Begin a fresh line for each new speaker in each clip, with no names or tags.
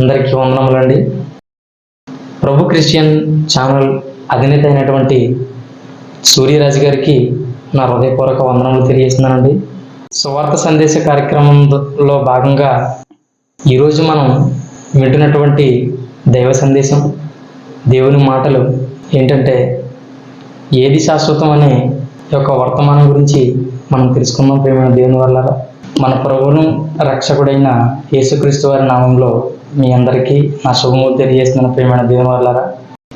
అందరికీ వందనములండి. ప్రభు Christian channel అధినేత అయినటువంటి సూర్యరాజు గారికి నా హృదయపూర్వక వందనములు తెలియజేస్తున్నానండి. సువార్త సందేశ కార్యక్రమంలో భాగంగా ఈరోజు మనం వింటున్నటువంటి దైవ సందేశం, దేవుని మాటలు ఏంటంటే ఏది శాశ్వతం అనే యొక్క వర్తమానం గురించి మనం తెలుసుకుందాం. ప్రియమైన దేవుని వల్ల మన ప్రభువును రక్షకుడైన యేసుక్రీస్తు వారి నామంలో మీ అందరికీ నా శుభములు తెలియజేస్తున్న ప్రియమైన దేవుని వల్ల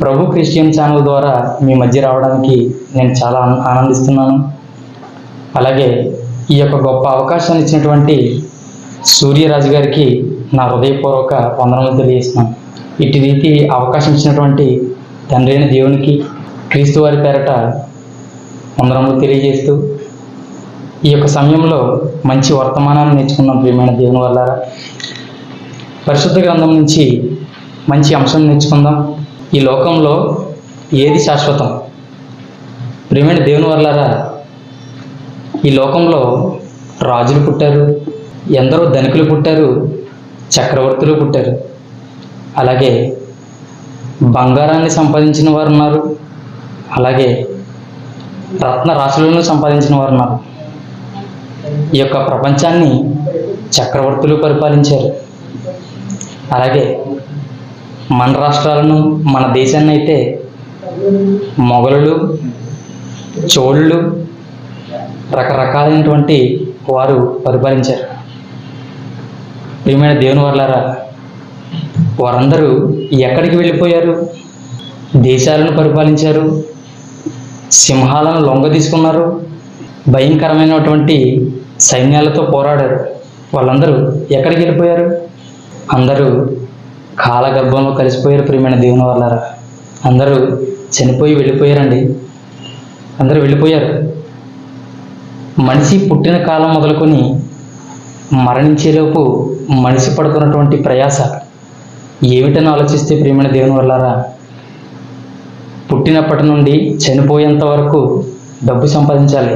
ప్రభు క్రిస్టియన్ ఛానల్ ద్వారా మీ మధ్య రావడానికి నేను చాలా ఆనందిస్తున్నాను. అలాగే ఈ యొక్క గొప్ప అవకాశాన్ని ఇచ్చినటువంటి సూర్యరాజు గారికి నా హృదయపూర్వక వందనములు తెలియజేస్తున్నాను. ఇటు రీతి అవకాశం ఇచ్చినటువంటి తండ్రి అయిన దేవునికి క్రీస్తు వారి పేరట వందనములు తెలియజేస్తూ ఈ యొక్క సమయంలో మంచి వర్తమానాన్ని నేర్చుకున్నాం. ప్రియమైన దేవుని వల్ల పరిశుద్ధ గ్రంథం నుంచి మంచి అంశం నేర్చుకుందాం. ఈ లోకంలో ఏది శాశ్వతం? ప్రియమైన దేవుని వల్లారా, ఈ లోకంలో రాజులు పుట్టారు, ఎందరో ధనికులు పుట్టారు, చక్రవర్తులు పుట్టారు, అలాగే బంగారాన్ని సంపాదించిన వారు ఉన్నారు, అలాగే రత్న రాశులను సంపాదించిన వారు ఉన్నారు. ఈ యొక్క ప్రపంచాన్ని చక్రవర్తులు పరిపాలించారు. అలాగే మన రాష్ట్రాలను, మన దేశాన్ని అయితే మొఘలులు, చోళులు, రకరకాలైనటువంటి వారు పరిపాలించారు. ప్రియమైన దేవుని వల్లారా, వారందరూ ఎక్కడికి వెళ్ళిపోయారు? దేశాలను పరిపాలించారు, సింహాలను లొంగ తీసుకున్నారు, భయంకరమైనటువంటి సైన్యాలతో పోరాడారు. వాళ్ళందరూ ఎక్కడికి వెళ్ళిపోయారు? అందరూ కాలగర్భంలో కలిసిపోయారు. ప్రియమైన దేవుని వల్లారా, అందరూ చనిపోయి వెళ్ళిపోయారండి. అందరూ వెళ్ళిపోయారు. మనిషి పుట్టిన కాలం మొదలుకొని మరణించేలోపు మనిషి పడుతున్నటువంటి ప్రయాస ఏమిటని ఆలోచిస్తే ప్రియమైన దేవుని వల్లారా, పుట్టినప్పటి నుండి చనిపోయేంత వరకు డబ్బు సంపాదించాలి,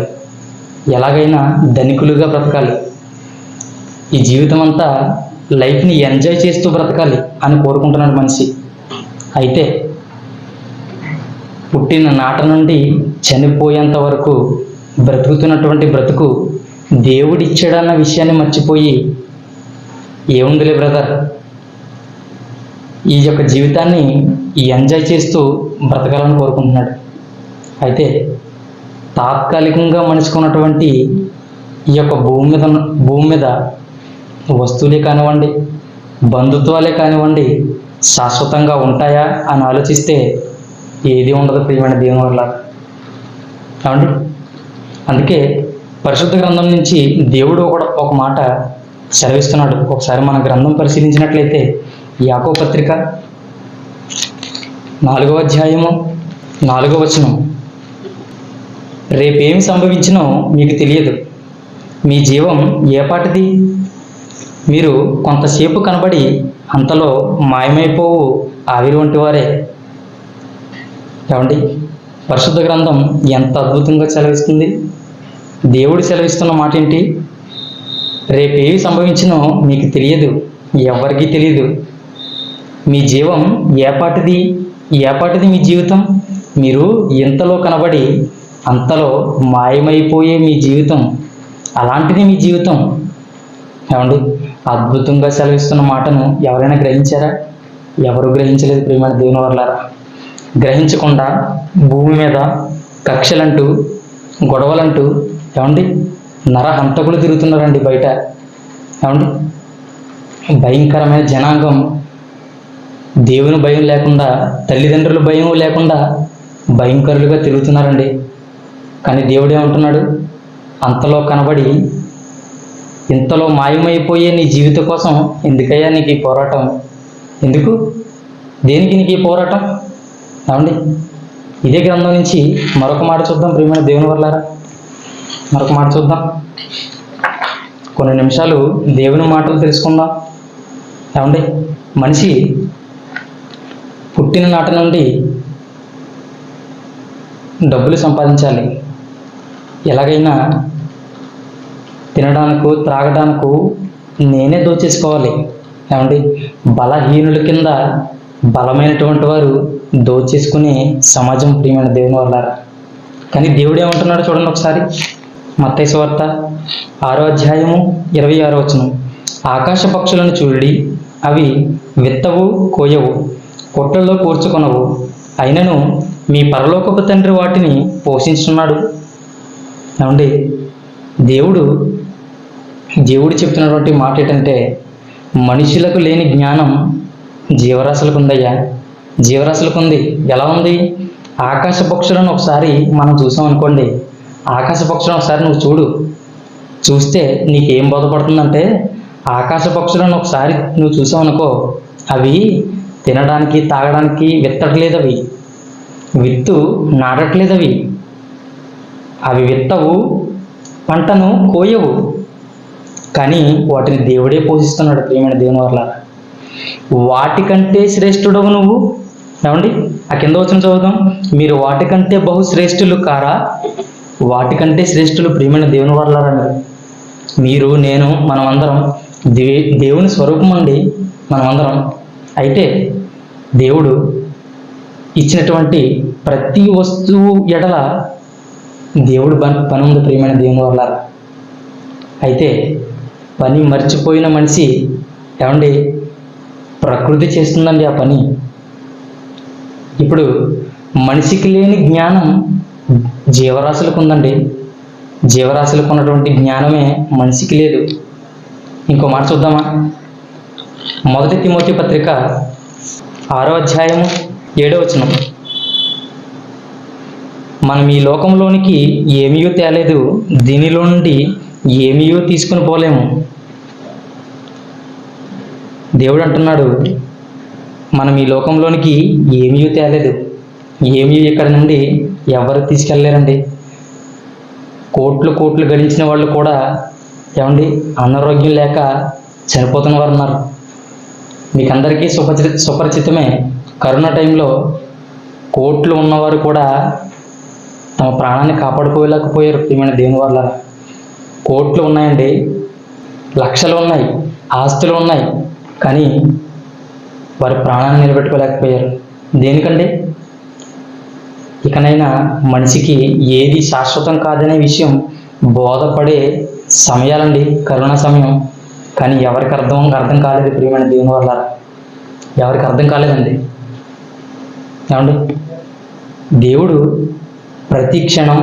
ఎలాగైనా ధనికులుగా బ్రతకాలి, ఈ జీవితం అంతా లైఫ్ని ఎంజాయ్ చేస్తూ బ్రతకాలి అని కోరుకుంటున్నాడు మనిషి. అయితే పుట్టిన నాట నుండి చనిపోయేంత వరకు బ్రతుకుతున్నటువంటి బ్రతుకు దేవుడిచ్చాడన్న విషయాన్ని మర్చిపోయి, ఏముందిలే బ్రదర్, ఈ యొక్క జీవితాన్ని ఎంజాయ్ చేస్తూ బ్రతకాలని కోరుకుంటున్నాడు. అయితే తాత్కాలికంగా మనిషికున్నటువంటి ఈ యొక్క భూమి మీద వస్తువులే కానివ్వండి, బంధుత్వాలే కానివ్వండి, శాశ్వతంగా ఉంటాయా అని ఆలోచిస్తే ఏది ఉండదు ప్రియమైన దేవుని వల్ల. కాబట్టి అందుకే పరిశుద్ధ గ్రంథం నుంచి దేవుడు కూడా ఒక మాట సెలవిస్తున్నాడు. ఒకసారి మన గ్రంథం పరిశీలించినట్లయితే యాకోబు పత్రిక 4వ అధ్యాయము 4వ వచనం, రేపేమి సంభవించినో మీకు తెలియదు, మీ జీవం ఏపాటిది? మీరు కొంతసేపు కనబడి అంతలో మాయమైపోవు ఆవిరి వంటి వారే. ఏమండి, పరిశుద్ధ గ్రంథం ఎంత అద్భుతంగా సెలవిస్తుంది. దేవుడు సెలవిస్తున్న మాట ఏంటి? రేపేవి సంభవించినో మీకు తెలియదు, ఎవరికీ తెలియదు. మీ జీవం ఏపాటిది? ఏపాటిది మీ జీవితం? మీరు ఇంతలో కనబడి అంతలో మాయమైపోయే మీ జీవితం, అలాంటిది మీ జీవితం. ఏమండి, అద్భుతంగా సెలవిస్తున్న మాటను ఎవరైనా గ్రహించారా? ఎవరు గ్రహించలేదు ప్రియమైన దేవుని వల్లారా. గ్రహించకుండా భూమి మీద కక్షలంటూ, గొడవలంటూ, ఏమండి నరహంతకులు తిరుగుతున్నారండి బయట. ఏమండి, భయంకరమైన జనాంగం, దేవుని భయం లేకుండా, తల్లిదండ్రుల భయం లేకుండా భయంకరులుగా తిరుగుతున్నారండి. కానీ దేవుడు ఏమంటున్నాడు? అంతలో కనబడి ఇంతలో మాయమైపోయే నీ జీవితం కోసం ఎందుకయ్యా నీకు ఈ పోరాటం? ఎందుకు? దేనికి నీకు ఈ పోరాటం? ఏమండి, ఇదే గ్రంథం నుంచి మరొక మాట చూద్దాం ప్రియమైన దేవుని వల్లారా. మరొక మాట చూద్దాం, కొన్ని నిమిషాలు దేవుని మాటలు తెలుసుకుందాం. ఏమండి, మనిషి పుట్టిన నాటి నుండి డబ్బులు సంపాదించాలి, ఎలాగైనా తినడానికి త్రాగడానికి నేనే దోచేసుకోవాలి, ఏమండి, బలహీనుల కింద బలమైనటువంటి వారు దోచేసుకునే సమాజం ప్రియమైన దేవుని వల్ల. కానీ దేవుడు ఏమంటున్నాడు చూడండి ఒకసారి. మత్తయి సువార్త 6వ అధ్యాయము 26వ వచనం. ఆకాశ పక్షులను చూడండి, అవి విత్తవు, కోయవు, కొట్టల్లో కూర్చుకొనవు, అయినను మీ పరలోకపు తండ్రి వాటిని పోషించున్నాడు. ఏమండి, దేవుడు చెప్తున్నటువంటి మాట ఏంటంటే, మనుషులకు లేని జ్ఞానం జీవరాశులకు ఉందయ్యా, జీవరాశులకు ఉంది. ఎలా ఉంది? ఆకాశ పక్షులను ఒకసారి మనం చూసాం అనుకోండి, ఆకాశ పక్షులను ఒకసారి నువ్వు చూస్తే నీకేం బోధపడుతుందంటే, ఆకాశ పక్షులను ఒకసారి నువ్వు చూసావు అనుకో, అవి తినడానికి తాగడానికి విత్తట్లేదు, అవి విత్తు నాటట్లేదు, అవి విత్తవు, పంటను కోయవు, కానీ వాటిని దేవుడే పోషిస్తున్నాడు ప్రియమైన దేవుని వల్ల. వాటికంటే శ్రేష్ఠుడవు నువ్వు. ఏమండి, ఆ కింద వచ్చిన చదువుదాం. మీరు వాటికంటే బహు శ్రేష్ఠులు కారా? వాటికంటే శ్రేష్ఠులు ప్రియమైన దేవుని వల్ల. మీరు, నేను, మనమందరం దేవుని స్వరూపం అండి, మనమందరం. అయితే దేవుడు ఇచ్చినటువంటి ప్రతి వస్తువు ఎడల దేవుడు పని ఉంది ప్రియమైన దేవుని వల్ల. అయితే పని మర్చిపోయిన మనిషి, ఏమండి, ప్రకృతి చేస్తుందండి ఆ పని. ఇప్పుడు మనిషికి లేని జ్ఞానం జీవరాశులకు ఉందండి. జీవరాశులకు ఉన్నటువంటి జ్ఞానమే మనిషికి లేదు. ఇంకో మాట చూద్దామా? 1 తిమోతి పత్రిక 6వ అధ్యాయము 7వ వచనం. మనం ఈ లోకంలోనికి ఏమీ తేలేదు, దీనిలో నుండి ఏమీ తీసుకుని పోలేము. దేవుడు అంటున్నాడు, మనం ఈ లోకంలోనికి ఏమీ తేలేదు, ఏమీ ఇక్కడ నుండి ఎవరు తీసుకెళ్ళలేరండి. కోట్లు గడించిన వాళ్ళు కూడా, ఏమండి, అనారోగ్యం లేక చనిపోతున్న వారు ఉన్నారు. మీకు అందరికీ సుపరిచితమే, కరోనా టైంలో కోట్లు ఉన్నవారు కూడా తమ ప్రాణాన్ని కాపాడుకోలేకపోయారు ప్రియమైన దేవుని వల్ల. కోట్లు ఉన్నాయండి, లక్షలు ఉన్నాయి, ఆస్తులు ఉన్నాయి, కానీ వారి ప్రాణాన్ని నిలబెట్టుకోలేకపోయారు. దేనికండి? ఇకనైనా మనిషికి ఏది శాశ్వతం కాదనే విషయం బోధపడే సమయాలండి కరోనా సమయం. కానీ ఎవరికి అర్థం కాలేదు ప్రియమైన దేవుని వల్ల. ఎవరికి అర్థం కాలేదండి. ఏమండి, దేవుడు ప్రతి క్షణం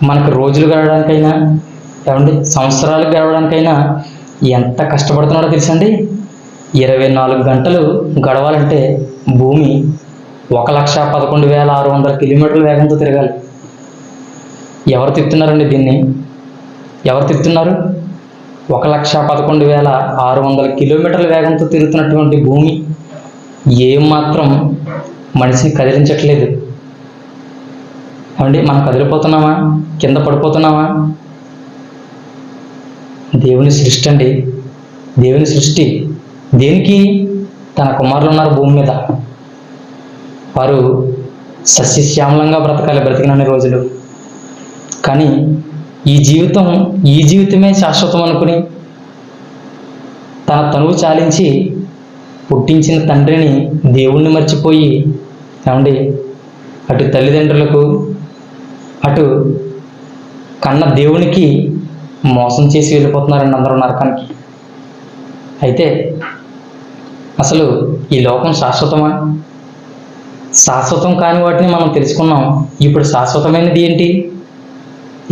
మనకు రోజులు గడవడానికైనా, ఏమండి, సంవత్సరాలు గడవడానికైనా ఎంత కష్టపడుతున్నాడో తెలుసండి. 24 గంటలు గడవాలంటే భూమి 1,11,600 కిలోమీటర్ల వేగంతో తిరగాలి. ఎవరు తిప్పుతున్నారండి దీన్ని? ఎవరు తిప్పుతున్నారు? 1,11,600 కిలోమీటర్ల వేగంతో తిరుగుతున్నటువంటి భూమి ఏమాత్రం మనిషిని కదిలించట్లేదు. ఏమండి, మనం కదిలిపోతున్నామా? కింద పడిపోతున్నామా? దేవుని సృష్టి అండి, దేవుని సృష్టి. దేనికి? తన కుమారులు ఉన్నారు భూమి మీద, వారు సస్యశ్యామలంగా బ్రతకాలి బ్రతికినన్ని రోజులు. కానీ ఈ జీవితమే శాశ్వతం అనుకుని తన తనువు చాలించి పుట్టించిన తండ్రిని, దేవుణ్ణి మర్చిపోయి, ఏమండి, అటు తల్లిదండ్రులకు, అటు కన్న దేవునికి మోసం చేసి వెళ్ళిపోతున్నారండి అందరూ నరకానికి. అయితే అసలు ఈ లోకం శాశ్వతమా? శాశ్వతం కాని వాటిని మనం తెలుసుకున్నాం. ఇప్పుడు శాశ్వతమైనది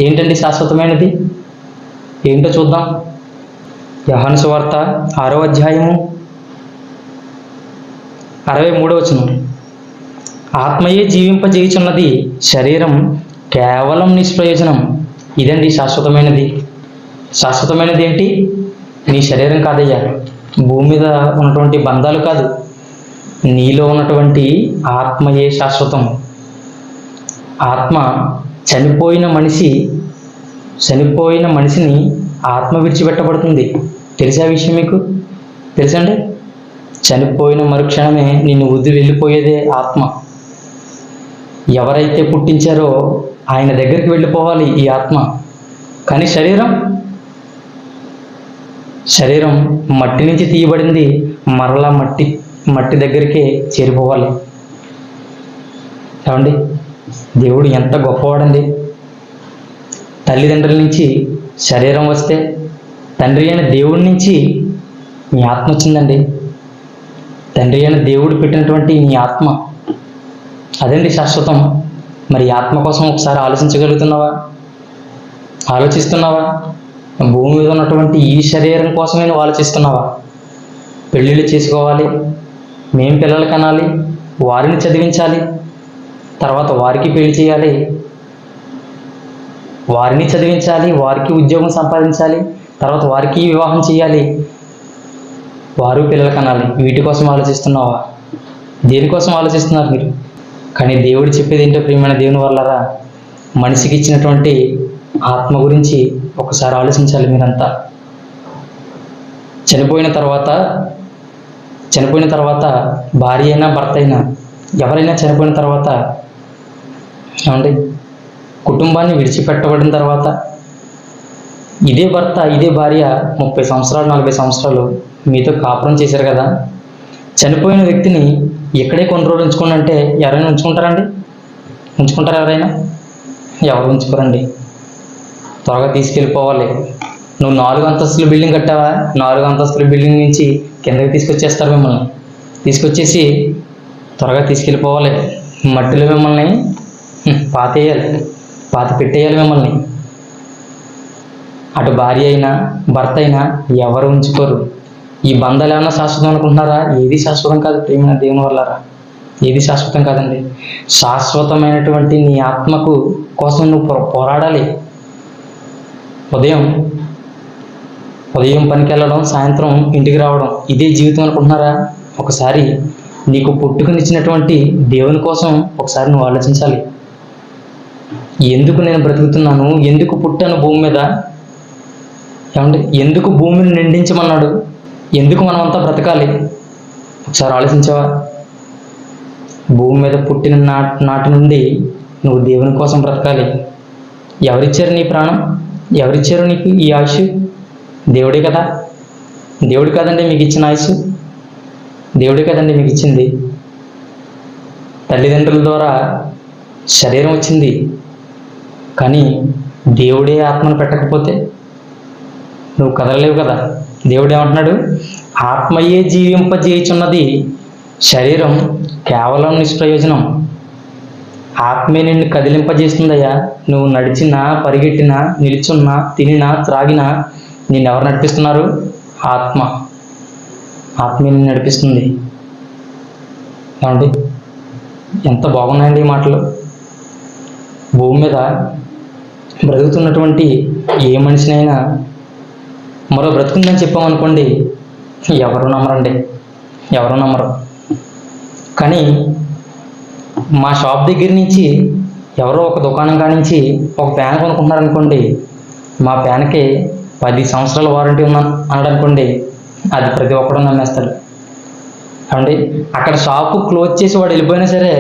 ఏంటండి శాశ్వతమైనది ఏంటో చూద్దాం. యోహాను సువార్త 6వ అధ్యాయము 63వ వచనం. ఆత్మయే జీవింపజేయుచున్నది, శరీరం కేవలం నిష్ప్రయోజనం. ఇదండి శాశ్వతమైనది. శాశ్వతమైనది ఏంటి? నీ శరీరం కాదయ్యా, భూమి మీద ఉన్నటువంటి బంధాలు కాదు, నీలో ఉన్నటువంటి ఆత్మయే శాశ్వతం. ఆత్మ చనిపోయిన మనిషిని ఆత్మ విడిచిపెట్టబడుతుంది. తెలిసే విషయం మీకు? తెలుసండి? చనిపోయిన మరుక్షణమే నిన్ను వదిలి వెళ్ళిపోయేదే ఆత్మ. ఎవరైతే పుట్టించారో ఆయన దగ్గరికి వెళ్ళిపోవాలి ఈ ఆత్మ. కానీ శరీరం మట్టి నుంచి తీయబడింది, మరలా మట్టి మట్టి దగ్గరికే చేరిపోవాలి. ఏమండి, దేవుడు ఎంత గొప్పవాడండి. తల్లిదండ్రుల నుంచి శరీరం వస్తే తండ్రి అయిన దేవుడి నుంచి మీ ఆత్మ వచ్చిందండి. తండ్రి అయిన దేవుడు పెట్టినటువంటి నీ ఆత్మ, అదండి శాశ్వతం. మరి ఈ ఆత్మ కోసం ఒకసారి ఆలోచించగలుగుతున్నావా? ఆలోచిస్తున్నావా? భూమి మీద ఉన్నటువంటి ఈ శరీరం కోసమే నువ్వు ఆలోచిస్తున్నావా? పెళ్ళిళ్ళు చేసుకోవాలి, మేం పిల్లలు కనాలి, వారిని చదివించాలి, తర్వాత వారికి పెళ్లి చేయాలి, వారిని చదివించాలి, వారికి ఉద్యోగం సంపాదించాలి, తర్వాత వారికి వివాహం చేయాలి, వారు పిల్లలు కనాలి. వీటి కోసం ఆలోచిస్తున్నావా? దేనికోసం ఆలోచిస్తున్నారు మీరు? కానీ దేవుడు చెప్పేది ఏంటో ప్రియమైన దేవుని వల్లరా, మనిషికి ఇచ్చినటువంటి ఆత్మ గురించి ఒకసారి ఆలోచించాలి మీరంతా. చనిపోయిన తర్వాత భార్య అయినా భర్త అయినా ఎవరైనా చనిపోయిన తర్వాత, ఏమండి, కుటుంబాన్ని విడిచిపెట్టబడిన తర్వాత ఇదే భర్త ఇదే భార్య 30 సంవత్సరాలు 40 సంవత్సరాలు మీతో కాపురం చేశారు కదా. చనిపోయిన వ్యక్తిని ఇక్కడే కొన్ని రోజులు ఉంచుకోండి అంటే ఎవరైనా ఉంచుకుంటారండి? ఉంచుకుంటారా ఎవరైనా? ఎవరు ఉంచుకోరండి. త్వరగా తీసుకెళ్ళిపోవాలి. నువ్వు 4 అంతస్తుల బిల్డింగ్ కట్టావా, 4 అంతస్తుల బిల్డింగ్ నుంచి కిందకి తీసుకొచ్చేస్తారు. మిమ్మల్ని తీసుకొచ్చేసి త్వరగా తీసుకెళ్ళిపోవాలి. మట్టిలో మిమ్మల్ని పాతి పెట్టేయాలి మిమ్మల్ని. అటు భార్య అయినా భర్త అయినా ఎవరు ఉంచుకోరు. ఈ బంధాలు ఏమన్నా శాశ్వతం అనుకుంటున్నారా? ఏది శాశ్వతం కాదు ప్రియమైన దేవుని వల్లరా, ఏది శాశ్వతం కాదండి. శాశ్వతమైనటువంటి నీ ఆత్మకు కోసం నువ్వు పోరాడాలి. ఉదయం పనికి వెళ్ళడం, సాయంత్రం ఇంటికి రావడం, ఇదే జీవితం అనుకుంటున్నారా? ఒకసారి నీకు పుట్టుకనిచ్చినటువంటి దేవుని కోసం ఒకసారి నువ్వు ఆలోచించాలి. ఎందుకు నేను బ్రతుకుతున్నాను? ఎందుకు పుట్టాను భూమి మీద? ఏమంటే ఎందుకు భూమిని నిండించమన్నాడు? ఎందుకు మనం అంతా బ్రతకాలి? ఒకసారి ఆలోచించావా? భూమి మీద పుట్టిన నాటి నుండి నువ్వు దేవుని కోసం బ్రతకాలి. ఎవరిచ్చారు నీ ప్రాణం? ఎవరిచ్చారు నీకు ఈ ఆయుష్? దేవుడే కదా. దేవుడు కాదండి మీకు ఇచ్చిన ఆయుష్? దేవుడే కదండి మీకు ఇచ్చింది. తల్లిదండ్రుల ద్వారా శరీరం వచ్చింది, కానీ దేవుడే ఆత్మను పెట్టకపోతే నువ్వు కదలలేవు కదా. దేవుడు ఏమంటున్నాడు? ఆత్మయే జీవింపజేయుచున్నది, శరీరం కేవలం నిష్ప్రయోజనం. ఆత్మే నిన్ను కదిలింపజేస్తుందయ్యా. నువ్వు నడిచినా, పరిగెట్టినా, నిల్చున్నా, తినినా, త్రాగినా నిన్నెవరు నడిపిస్తున్నారు? ఆత్మే నిన్ను నడిపిస్తుంది. ఏమండి, ఎంత బాగున్నాయండి ఈ మాటలు. భూమి మీద బ్రతుకుతున్నటువంటి ఏ మనిషినైనా మరో బ్రతుకుందని చెప్పామనుకోండి, ఎవరు నమ్మరు. కానీ మా షాప్ దగ్గర నుంచి ఎవరో ఒక దుకాణం కానించి ఒక ఫ్యాన్ కొనుక్కుంటున్నారనుకోండి, మా ఫ్యాన్కి 10 సంవత్సరాల వారంటీ అన్నాడు అనుకోండి, అది ప్రతి ఒక్కడు నమ్మేస్తాడు. ఏమండి, అక్కడ షాపు క్లోజ్ చేసి వాడు వెళ్ళిపోయినా సరే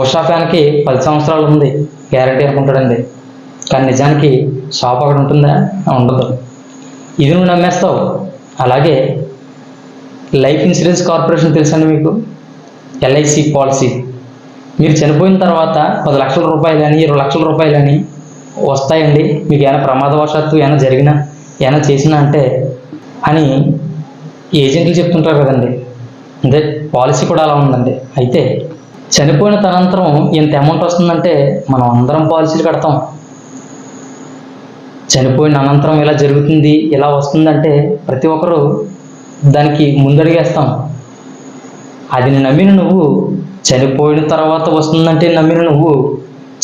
ఉషా ఫ్యాన్కి 10 సంవత్సరాలు ఉంది గ్యారంటీ అనుకుంటాడండి. కానీ నిజానికి షాప్ అక్కడ ఉంటుందా? ఉండదు. ఇది నువ్వు నమ్మేస్తావు. అలాగే లైఫ్ ఇన్సూరెన్స్ కార్పొరేషన్ తెలుసండి మీకు? LIC policy. మీరు చనిపోయిన తర్వాత 10 లక్షల రూపాయలని 20 లక్షల రూపాయలని వస్తాయండి. మీకు ఏమైనా ప్రమాదవశాత్తు ఏమైనా జరిగినా ఏమైనా చేసినా అంటే అని ఏజెంట్లు చెప్తుంటారు కదండి. అంటే పాలసీ కూడా అలా ఉందండి. అయితే చనిపోయిన తనంతరం ఎంత అమౌంట్ వస్తుందంటే మనం అందరం పాలసీలు కడతాం. చనిపోయిన అనంతరం ఇలా జరుగుతుంది, ఇలా వస్తుందంటే ప్రతి ఒక్కరూ దానికి ముందడిగేస్తాం. అది నమ్మిన నువ్వు చనిపోయిన తర్వాత వస్తుందంటే నమ్మిన నువ్వు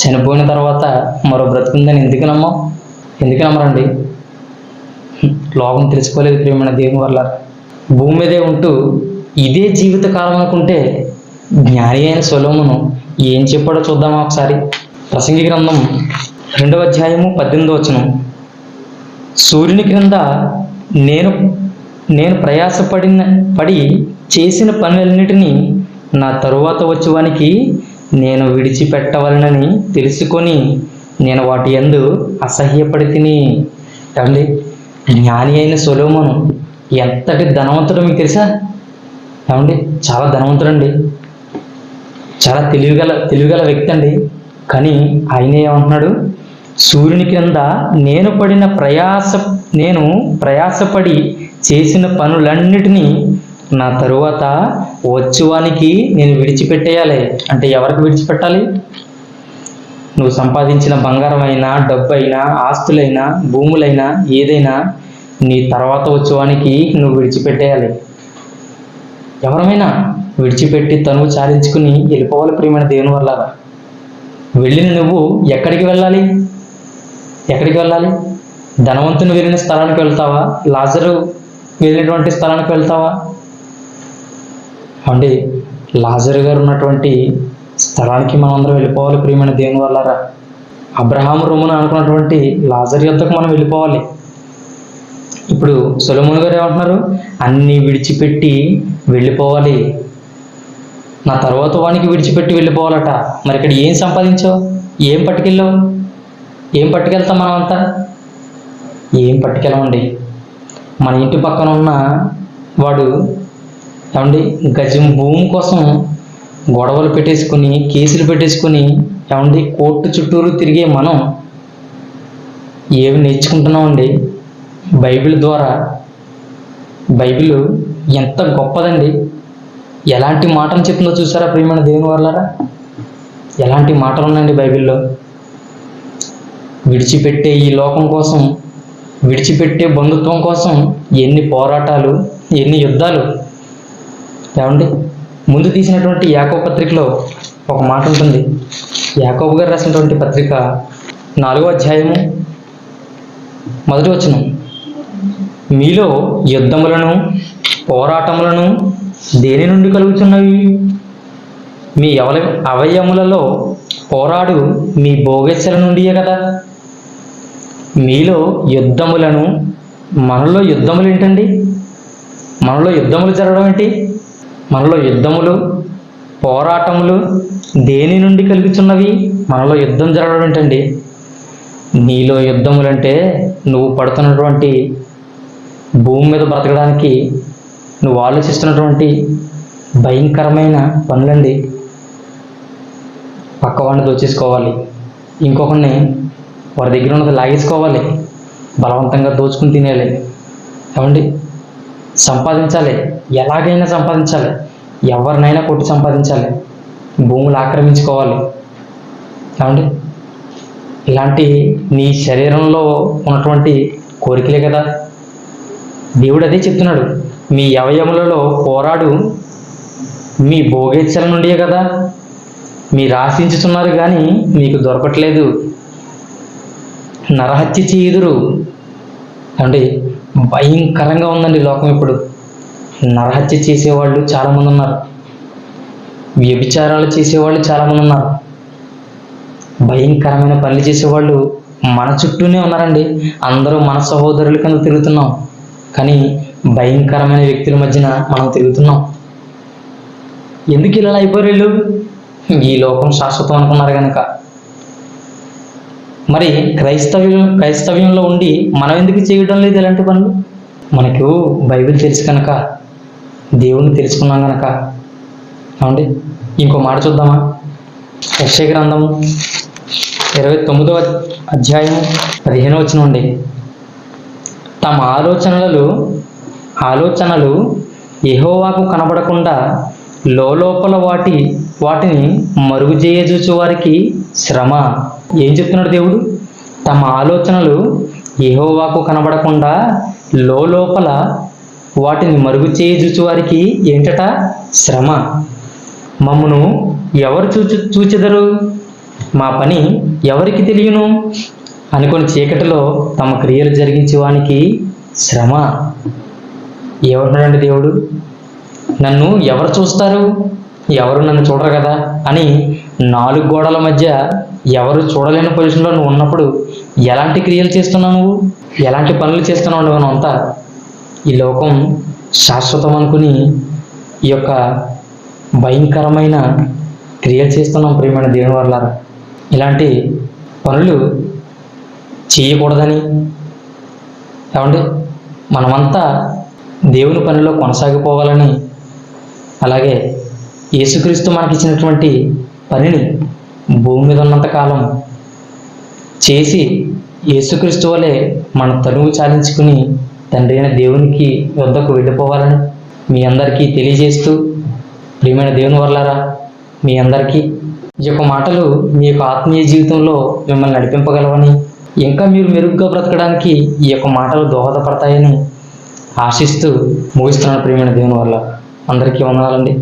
చనిపోయిన తర్వాత మరో బ్రతుకుందని ఎందుకు నమ్మరండి? లోకం తెలుసుకోలేదు ప్రియమైన దేవుని వల్ల. భూమి మీదే ఉంటూ ఇదే జీవిత కాలం అనుకుంటే జ్ఞాని అయిన సొలొమోను ఏం చెప్పాడో చూద్దామా ఒకసారి. ప్రసంగి గ్రంథం 2వ అధ్యాయము 18వ వచనం. సూర్యుని క్రింద నేను ప్రయాసపడి చేసిన పనులన్నిటినీ నా తరువాత వచ్చేవానికి నేను విడిచిపెట్టవలనని తెలుసుకొని నేను వాటి యందు అసహ్యపడి తిని. ఏమండి, జ్ఞాని అయిన సొలొమోను ఎంతటి ధనవంతుడో మీకు తెలుసా? ఏమండి, చాలా ధనవంతుడండి, చాలా తెలివిగల వ్యక్తి అండి. కానీ ఆయన ఏమంటున్నాడు? సూర్యుని క్రింద నేను ప్రయాసపడి చేసిన పనులన్నిటినీ నా తరువాత వచ్చువానికి నేను విడిచిపెట్టేయాలి. అంటే ఎవరికి విడిచిపెట్టాలి? నువ్వు సంపాదించిన బంగారమైనా, డబ్బైనా, ఆస్తులైనా, భూములైనా, ఏదైనా నీ తర్వాత వచ్చేవానికి నువ్వు విడిచిపెట్టేయాలి. ఎవరమైనా విడిచిపెట్టి తనువు చాలించుకుని వెళ్ళిపోవాలి. ప్రియమైన దేవుని వల్ల వెళ్ళిన నువ్వు ఎక్కడికి వెళ్ళాలి? ధనవంతుని వెళ్ళిన స్థలానికి వెళ్తావా? లాజరు వెళ్ళినటువంటి స్థలానికి వెళ్తావా? అంటే లాజరు గారు ఉన్నటువంటి స్థలానికి మనం అందరం వెళ్ళిపోవాలి. ప్రియమైన దేవుని వల్ల అబ్రహాము రొమ్మును అనుకున్నటువంటి లాజరు యొద్దకు మనం వెళ్ళిపోవాలి. ఇప్పుడు సొలొమోను గారు ఏమంటున్నారు? అన్నీ విడిచిపెట్టి వెళ్ళిపోవాలి, నా తర్వాత వానికి విడిచిపెట్టి వెళ్ళిపోవాలట. మరి ఇక్కడ ఏం సంపాదించావు? ఏం పట్టుకెళ్తాం మనం అంతా? ఏం పట్టుకెళ్ళమండి. మన ఇంటి పక్కన ఉన్న వాడు ఏమండి గజం భూమి కోసం గొడవలు పెట్టేసుకుని, కేసులు పెట్టేసుకుని, ఏమండి కోర్టు చుట్టూరు తిరిగే మనం ఏమి నేర్చుకుంటున్నామండి బైబిల్ ద్వారా? బైబిల్ ఎంత గొప్పదండి! ఎలాంటి మాటలు చెప్తుందో చూసారా ప్రియమైన దేవుని వాళ్ళారా? ఎలాంటి మాటలు ఉన్నాయండి బైబిల్లో? విడిచిపెట్టే ఈ లోకం కోసం, విడిచిపెట్టే బంధుత్వం కోసం ఎన్ని పోరాటాలు, ఎన్ని యుద్ధాలు. ఏమండి, ముందు తీసినటువంటి యాకోబు పత్రికలో ఒక మాట ఉంటుంది. యాకోబు గారు రాసినటువంటి పత్రిక 4వ అధ్యాయము 1వ వచనం, మీలో యుద్ధములను, పోరాటములను దేని నుండి కలుగుతున్నవి? మీ అవయములలో పోరాడు మీ భోగేచ్ఛల నుండియే కదా. మీలో యుద్ధములను, మనలో యుద్ధములు ఏంటండి? మనలో యుద్ధములు జరగడం ఏంటి? మనలో యుద్ధములు, పోరాటములు దేని నుండి కలుగుతున్నవి? మనలో యుద్ధం జరగడం ఏంటండి? నీలో యుద్ధములంటే నువ్వు పడుతున్నటువంటి భూమి మీద బ్రతకడానికి నువ్వు ఆలోచిస్తున్నటువంటి భయంకరమైన పనులండి. పక్కవాడిని దోచేసుకోవాలి, ఇంకొకరిని వారి దగ్గర ఉన్నది లాగేసుకోవాలి, బలవంతంగా దోచుకుని తినేయాలి. ఏమండి, సంపాదించాలి, ఎలాగైనా సంపాదించాలి, ఎవరినైనా కొట్టి సంపాదించాలి, భూములు ఆక్రమించుకోవాలి. ఏమండి, ఇలాంటి నీ శరీరంలో ఉన్నటువంటి కోరికలే కదా. దేవుడు అదే చెప్తున్నాడు, మీ అవయములలో పోరాడు మీ భోగేచ్ఛల నుండియే కదా. మీరు ఆశించుతున్నారు కానీ మీకు దొరకట్లేదు. నరహత్య చేయుదురు. అంటే భయంకరంగా ఉందండి లోకం ఇప్పుడు. నరహత్య చేసేవాళ్ళు చాలామంది ఉన్నారు, వ్యభిచారాలు చేసేవాళ్ళు చాలామంది ఉన్నారు, భయంకరమైన పనులు చేసేవాళ్ళు మన చుట్టూనే ఉన్నారండి. అందరూ మన సహోదరుల కింద తిరుగుతున్నాం, కానీ భయంకరమైన వ్యక్తుల మధ్యన మనం తిరుగుతున్నాం. ఎందుకు ఇలా అయిపోయారు వీళ్ళు? ఈ లోకం శాశ్వతం అనుకున్నారు కనుక. మరి క్రైస్తవ్యంలో ఉండి మనం ఎందుకు చేయడం లేదు ఇలాంటి పనులు? మనకు బైబిల్ తెలుసు కనుక, దేవుణ్ణి తెలుసుకున్నాం కనుక. అవునండి, ఇంకో మాట చూద్దామా? యెషయా గ్రంథం 29వ అధ్యాయం 15వ వచనం నుండి, తమ ఆలోచనలు యెహోవాకు కనబడకుండా లోపల వాటిని మరుగు చేయజూచు వారికి శ్రమ. ఏం చెప్తున్నాడు దేవుడు? తమ ఆలోచనలు యెహోవాకు కనబడకుండా లోపల వాటిని మరుగు చేయజూచు వారికి ఏంటట? శ్రమ. మమ్మును ఎవరు చూచెదరు? మా పని ఎవరికి తెలియను అనుకొని చీకటిలో తమ క్రియలు జరిగించేవానికి శ్రమ. ఏమంటున్నాడండి దేవుడు? నన్ను ఎవరు చూస్తారు? ఎవరు నన్ను చూడరు కదా అని 4 గోడల మధ్య ఎవరు చూడలేని పొజిషన్లో నువ్వు ఉన్నప్పుడు ఎలాంటి క్రియలు చేస్తున్నావు? నువ్వు ఎలాంటి పనులు చేస్తున్నావు? నువ్వు అంతా ఈ లోకం శాశ్వతం అనుకుని ఈ యొక్క భయంకరమైన క్రియలు చేస్తున్నాం ప్రియమైన దేవుని వల్ల. ఇలాంటి పనులు చేయకూడదని ఏమండి, మనమంతా దేవుని పనిలో కొనసాగిపోవాలని, అలాగే యేసుక్రీస్తు మనకిచ్చినటువంటి పనిని భూమి మీద ఉన్నంత కాలం చేసి యేసుక్రీస్తు వలె మన తనువు చాలించుకుని తండ్రి అయిన దేవునికి వద్దకు వెళ్ళిపోవాలని మీ అందరికీ తెలియజేస్తూ, ప్రియమైన దేవుని వర్లారా, మీ అందరికీ ఈ యొక్క మాటలు మీ యొక్క ఆత్మీయ జీవితంలో మిమ్మల్ని నడిపింపగలవని, ఇంకా మీరు మెరుగ్గా బ్రతకడానికి ఈ యొక్క మాటలు దోహదపడతాయని ఆశిస్తూ ముగిస్తున్నాను. ప్రియమైన దేవుని వల్ల అందరికీ వందనాలండి.